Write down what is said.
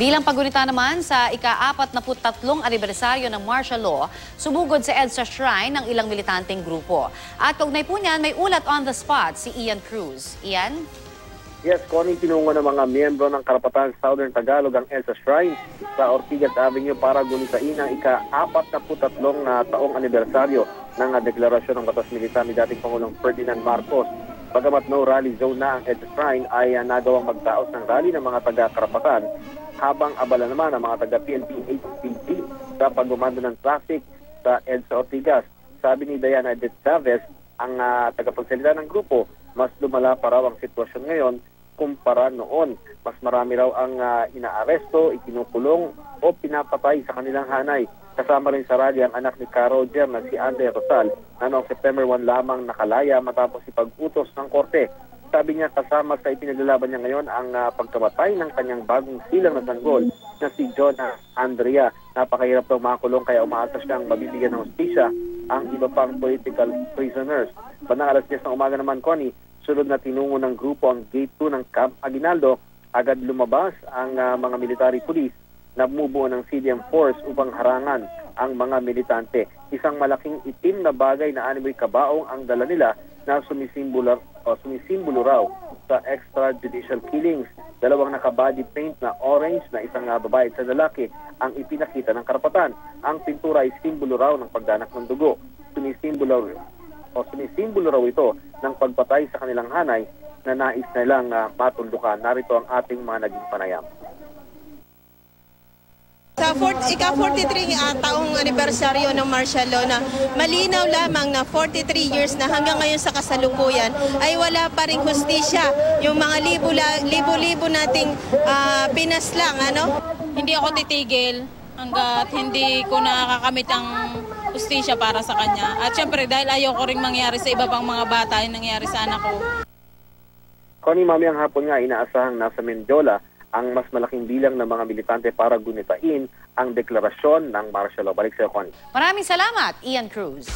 Bilang pagunita naman sa ika-43 anibersaryo ng martial law, sumugod sa EDSA Shrine ng ilang militanteng grupo. At kaugnay po niyan, may ulat on the spot si Ian Cruz. Ian? Yes, Connie, tinungo ng mga miyembro ng Karapatan Southern Tagalog ang EDSA Shrine sa Ortigas Avenue para gunitain ang ika-43 taong anibersaryo ng deklarasyon ng batas militar ni dating Pangulong Ferdinand Marcos. Bagamat no rally zone na ang EDSA Shrine ay nagawang magdaos ng rally ng mga taga-karapatan habang abala naman ang mga taga-PNP HPG sa pagmamando ng traffic sa EDSA Ortigas. Sabi ni Diana Edith Chavez, ang tagapagsalita ng grupo, mas lumala pa raw ang sitwasyon ngayon kumpara noon. Mas marami raw ang inaaresto, ikinukulong o pinapatay sa kanilang hanay. Kasama rin sa rally ang anak ni Caro Roger na si Andre Rosal na noong September 1 lamang nakalaya matapos ipag-utos ng korte. Sabi niya kasama sa ipinaglalaban niya ngayon ang pagkamatay ng kanyang bagong silang na sanggol na si Jonah Andrea. Napakahirap daw makulong kaya umaasa siyang mabibigyan ng hustisya ang iba pang political prisoners. Bandang alas 10 ng umaga naman, Connie, sunod na tinungo ng grupo ang Gate 2 ng Camp Aguinaldo. Agad lumabas ang mga military police na bumubuo ng CDM force upang harangan ang mga militante. Isang malaking itim na bagay na animoy kabaong ang dala nila na sumisimbolo raw sa extrajudicial killings. Dalawang naka-body paint na orange na isang babae at isang lalaki ang ipinakita ng karapatan. Ang pintura ay simbolo raw ng pagdanak ng dugo. Sumisimbolo raw ito ng pagpatay sa kanilang hanay na nais nilang matuldukan. Narito ang ating mga naging panayam. Sa ika-43 taong anibersaryo ng martial law na malinaw lamang na 43 years na hanggang ngayon sa kasalukuyan ay wala pa ring hustisya. Yung mga libo-libo nating pinaslang, ano? Hindi ako titigil hanggat hindi ko nakakamit ang hustisya para sa kanya. At syempre dahil ayaw ko ring mangyari sa iba pang mga bata yung nangyari sa anak ko. Connie, mamayang hapon nga inaasahang nasa Mendiola ang mas malaking bilang ng mga militante para gunitain ang deklarasyon ng martial law. Balik sa iyo, Connie. Maraming salamat, Ian Cruz.